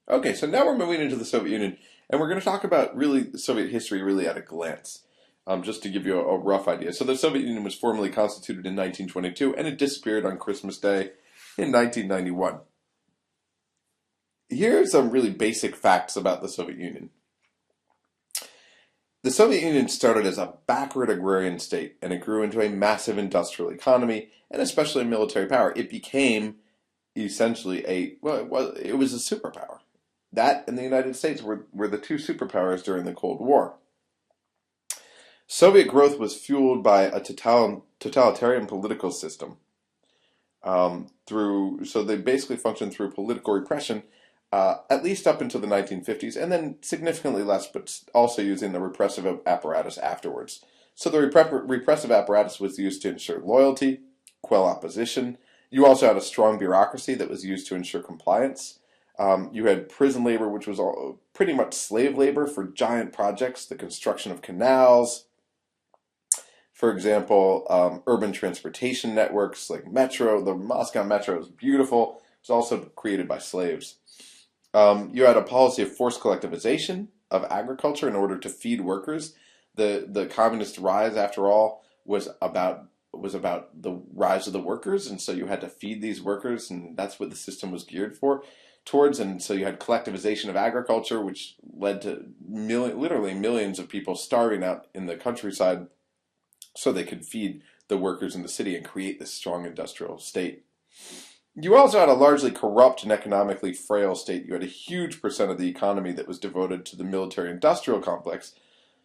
Okay, so now we're moving into the Soviet Union, and we're going to talk about really Soviet history really at a glance, just to give you a rough idea. So the Soviet Union was formally constituted in 1922, and it disappeared on Christmas Day in 1991. Here are some really basic facts about the Soviet Union. The Soviet Union started as a backward agrarian state, and it grew into a massive industrial economy, and especially a military power. It became essentially it was a superpower. That and the United States were the two superpowers during the Cold War. Soviet growth was fueled by a totalitarian political system. So they basically functioned through political repression, at least up until the 1950s, and then significantly less, but also using the repressive apparatus afterwards. So the repressive apparatus was used to ensure loyalty, quell opposition. You also had a strong bureaucracy that was used to ensure compliance. You had prison labor, which was pretty much slave labor for giant projects, the construction of canals. For example, urban transportation networks like Metro. The Moscow Metro is beautiful. It was also created by slaves. You had a policy of forced collectivization of agriculture in order to feed workers. The communist rise, after all, was about the rise of the workers, and so you had to feed these workers, and that's what the system was geared towards. And so you had collectivization of agriculture, which led to literally millions of people starving out in the countryside, so they could feed the workers in the city and create this strong industrial state. You also had a largely corrupt and economically frail state. You had a huge percent of the economy that was devoted to the military-industrial complex.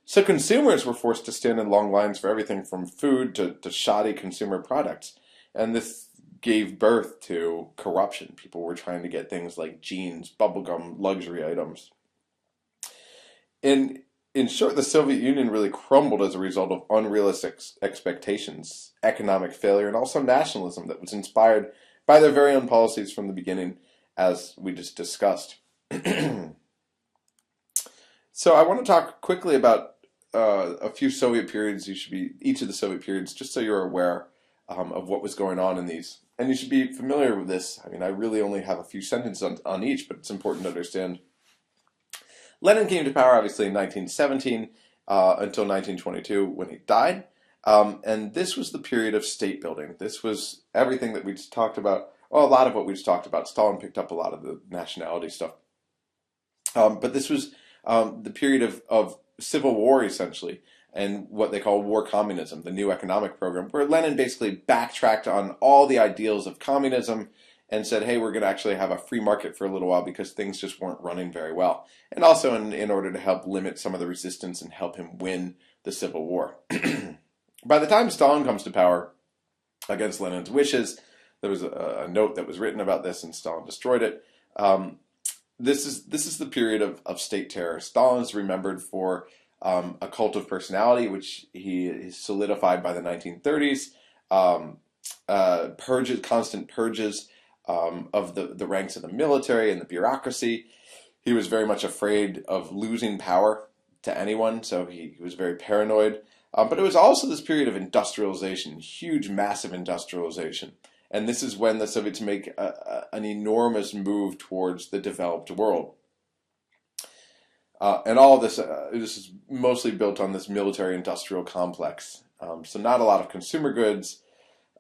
So consumers were forced to stand in long lines for everything from food to shoddy consumer products. And this gave birth to corruption. People were trying to get things like jeans, bubblegum, luxury items. In short, the Soviet Union really crumbled as a result of unrealistic expectations, economic failure, and also nationalism that was inspired by their very own policies from the beginning, as we just discussed. So I want to talk quickly about a few Soviet periods. Each of the Soviet periods, just so you're aware of what was going on in these. And you should be familiar with this. I mean, I really only have a few sentences on each, but it's important to understand. Lenin came to power, obviously, in 1917 until 1922 when he died. And this was the period of state building. This was everything that we just talked about. Well, a lot of what we just talked about. Stalin picked up a lot of the nationality stuff. But this was the period of civil war, essentially, and what they call war communism, the new economic program, where Lenin basically backtracked on all the ideals of communism and said, hey, we're going to actually have a free market for a little while because things just weren't running very well. And also in order to help limit some of the resistance and help him win the civil war. By the time Stalin comes to power, against Lenin's wishes, there was a note that was written about this, and Stalin destroyed it. This is the period of state terror. Stalin is remembered for a cult of personality, which he solidified by the 1930s. Constant purges of the ranks of the military and the bureaucracy. He was very much afraid of losing power to anyone, so he was very paranoid. But it was also this period of industrialization, huge, massive industrialization. And this is when the Soviets make an enormous move towards the developed world. And all of this is mostly built on this military-industrial complex. So not a lot of consumer goods,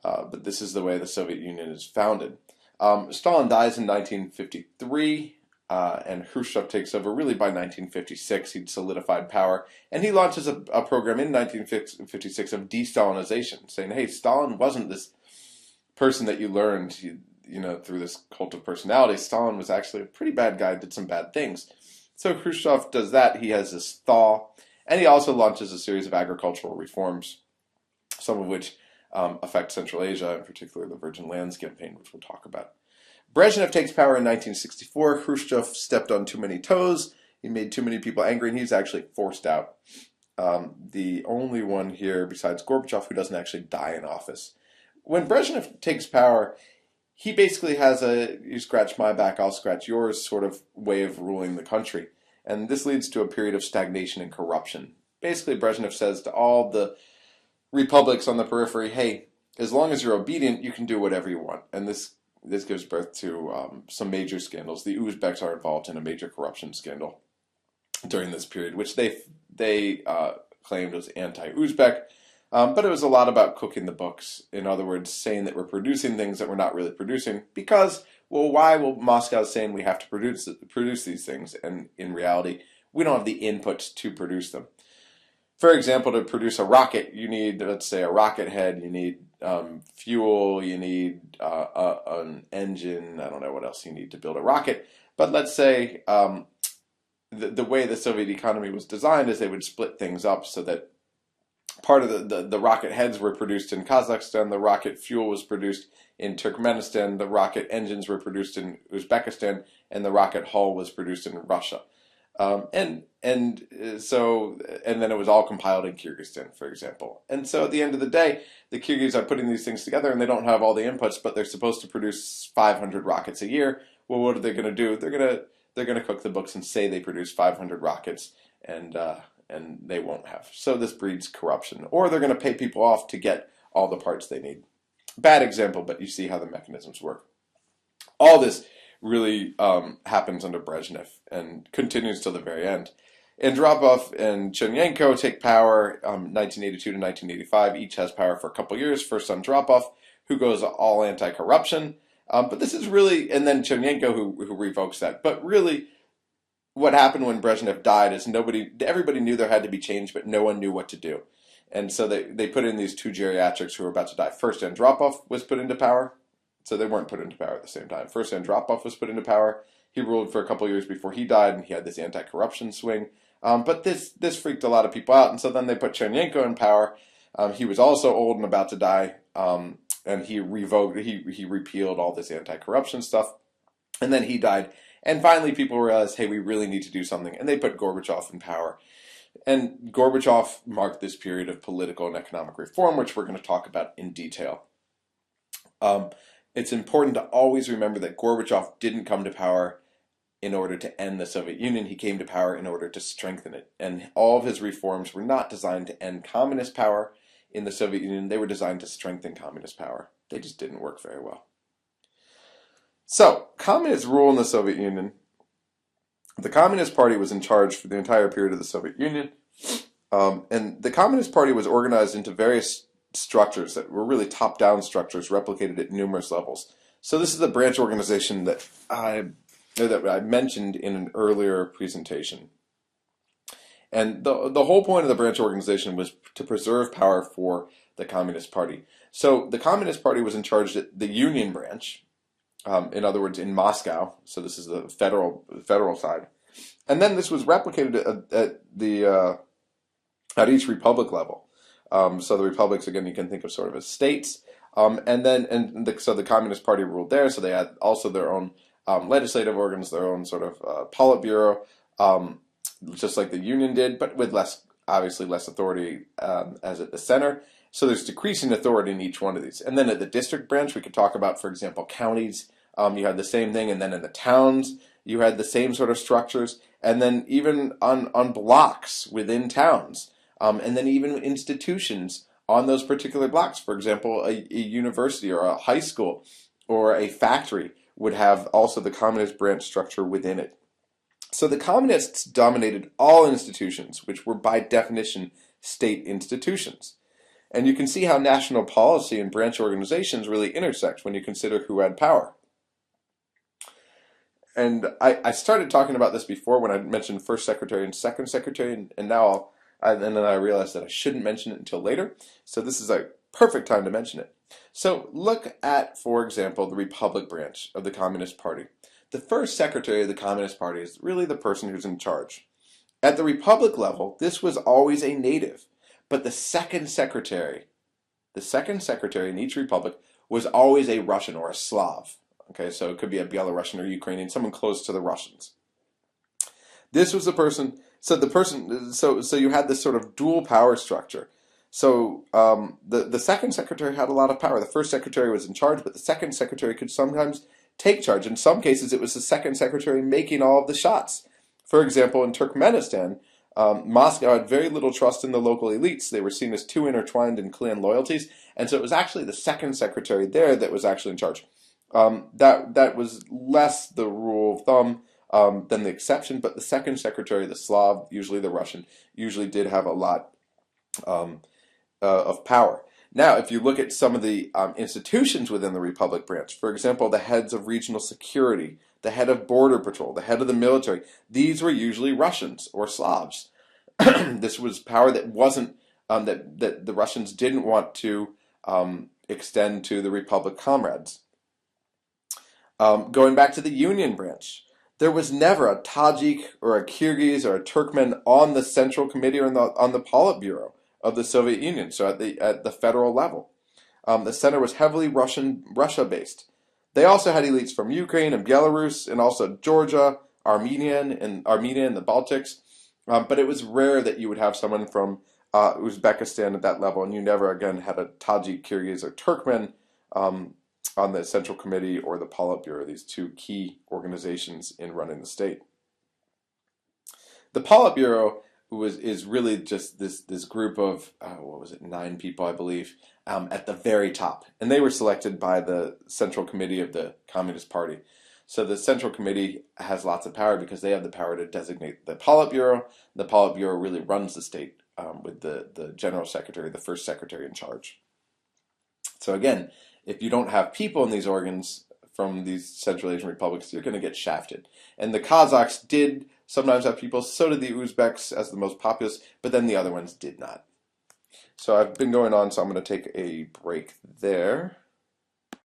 but this is the way the Soviet Union is founded. Stalin dies in 1953. And Khrushchev takes over really by 1956. He'd solidified power. And he launches a program in 1956 of de-Stalinization, saying, hey, Stalin wasn't this person that you learned through this cult of personality. Stalin was actually a pretty bad guy, did some bad things. So Khrushchev does that. He has this thaw. And he also launches a series of agricultural reforms, some of which affect Central Asia, in particular the Virgin Lands Campaign, which we'll talk about. Brezhnev takes power in 1964. Khrushchev stepped on too many toes. He made too many people angry, and he's actually forced out. The only one here besides Gorbachev who doesn't actually die in office. When Brezhnev takes power, he basically has a you scratch my back, I'll scratch yours sort of way of ruling the country. And this leads to a period of stagnation and corruption. Basically, Brezhnev says to all the republics on the periphery, hey, as long as you're obedient, you can do whatever you want. And this this gives birth to some major scandals. The Uzbeks are involved in a major corruption scandal during this period, which they claimed was anti-Uzbek, but it was a lot about cooking the books. In other words, saying that we're producing things that we're not really producing because, well, why? Well, Moscow's saying we have to produce these things, and in reality, we don't have the inputs to produce them. For example, to produce a rocket, you need, let's say, a rocket head, you need fuel, you need an engine, I don't know what else you need to build a rocket, but let's say the way the Soviet economy was designed is they would split things up so that part of the rocket heads were produced in Kazakhstan, the rocket fuel was produced in Turkmenistan, the rocket engines were produced in Uzbekistan, and the rocket hull was produced in Russia. And then it was all compiled in Kyrgyzstan, for example. And so at the end of the day, the Kyrgyz are putting these things together, and they don't have all the inputs, but they're supposed to produce 500 rockets a year. Well, what are they going to do? They're gonna cook the books and say they produce 500 rockets, and they won't have. So this breeds corruption, or they're going to pay people off to get all the parts they need. Bad example, but you see how the mechanisms work. All this really happens under Brezhnev and continues till the very end. Andropov and Chernenko take power 1982 to 1985. Each has power for a couple years. First Andropov, who goes all anti-corruption. But this is really, and then Chernenko who revokes that. But really, what happened when Brezhnev died is everybody knew there had to be change, but no one knew what to do. And so they put in these two geriatrics who were about to die. First Andropov was put into power. So they weren't put into power at the same time. First Andropov was put into power. He ruled for a couple years before he died, and he had this anti-corruption swing. But this freaked a lot of people out, and so then they put Chernenko in power. He was also old and about to die, and he repealed all this anti-corruption stuff, and then he died. And finally, people realized, hey, we really need to do something, and they put Gorbachev in power. And Gorbachev marked this period of political and economic reform, which we're going to talk about in detail. It's important to always remember that Gorbachev didn't come to power in order to end the Soviet Union. He came to power in order to strengthen it. And all of his reforms were not designed to end communist power in the Soviet Union. They were designed to strengthen communist power. They just didn't work very well. So, communist rule in the Soviet Union. The Communist Party was in charge for the entire period of the Soviet Union. And the Communist Party was organized into various structures that were really top-down structures replicated at numerous levels. So this is a branch organization that I mentioned in an earlier presentation. And the whole point of the branch organization was to preserve power for the Communist Party. So the Communist Party was in charge at the Union branch, in other words, in Moscow. So this is the federal side. And then this was replicated at each republic level. So the republics, again, you can think of sort of as states. So the Communist Party ruled there. So they had also their own legislative organs, their own sort of Politburo, just like the Union did, but with obviously less authority as at the center. So there's decreasing authority in each one of these. And then at the district branch, we could talk about, for example, counties. You had the same thing. And then in the towns, you had the same sort of structures. And then even on blocks within towns. And then even institutions on those particular blocks. For example, a university or a high school or a factory would have also the communist branch structure within it. So the communists dominated all institutions, which were by definition state institutions. And you can see how national policy and branch organizations really intersect when you consider who had power. And I started talking about this before when I mentioned first secretary and second secretary, and now and then I realized that I shouldn't mention it until later. So this is a perfect time to mention it. So look at, for example, the Republic branch of the Communist Party. The first secretary of the Communist Party is really the person who's in charge. At the Republic level, this was always a native. But the second secretary in each republic was always a Russian or a Slav. Okay, so it could be a Belarusian or Ukrainian, someone close to the Russians. This was the person. So you had this sort of dual power structure. So the second secretary had a lot of power. The first secretary was in charge, but the second secretary could sometimes take charge. In some cases, it was the second secretary making all of the shots. For example, in Turkmenistan, Moscow had very little trust in the local elites. They were seen as too intertwined in clan loyalties, and so it was actually the second secretary there that was actually in charge. That was less the rule of thumb than the exception, but the second secretary, the Slav, usually the Russian, usually did have a lot um, of power. Now, if you look at some of the institutions within the Republic branch, for example, the heads of regional security, the head of border patrol, the head of the military, these were usually Russians or Slavs. This was power that wasn't that the Russians didn't want to extend to the Republic comrades. Going back to the Union branch, there was never a Tajik or a Kyrgyz or a Turkmen on the Central Committee or on the Politburo of the Soviet Union. So at the federal level, the center was heavily Russia based. They also had elites from Ukraine and Belarus and also Georgia, Armenia and the Baltics. But it was rare that you would have someone from Uzbekistan at that level, and you never again had a Tajik, Kyrgyz, or Turkmen on the Central Committee or the Politburo, these two key organizations in running the state. The Politburo is really just this group of, 9 people, I believe, at the very top. And they were selected by the Central Committee of the Communist Party. So the Central Committee has lots of power because they have the power to designate the Politburo. The Politburo really runs the state with the General Secretary, the first secretary in charge. So again, if you don't have people in these organs from these Central Asian republics, you're going to get shafted. And the Kazakhs did sometimes have people, so did the Uzbeks as the most populous, but then the other ones did not. So I've been going on, so I'm going to take a break there.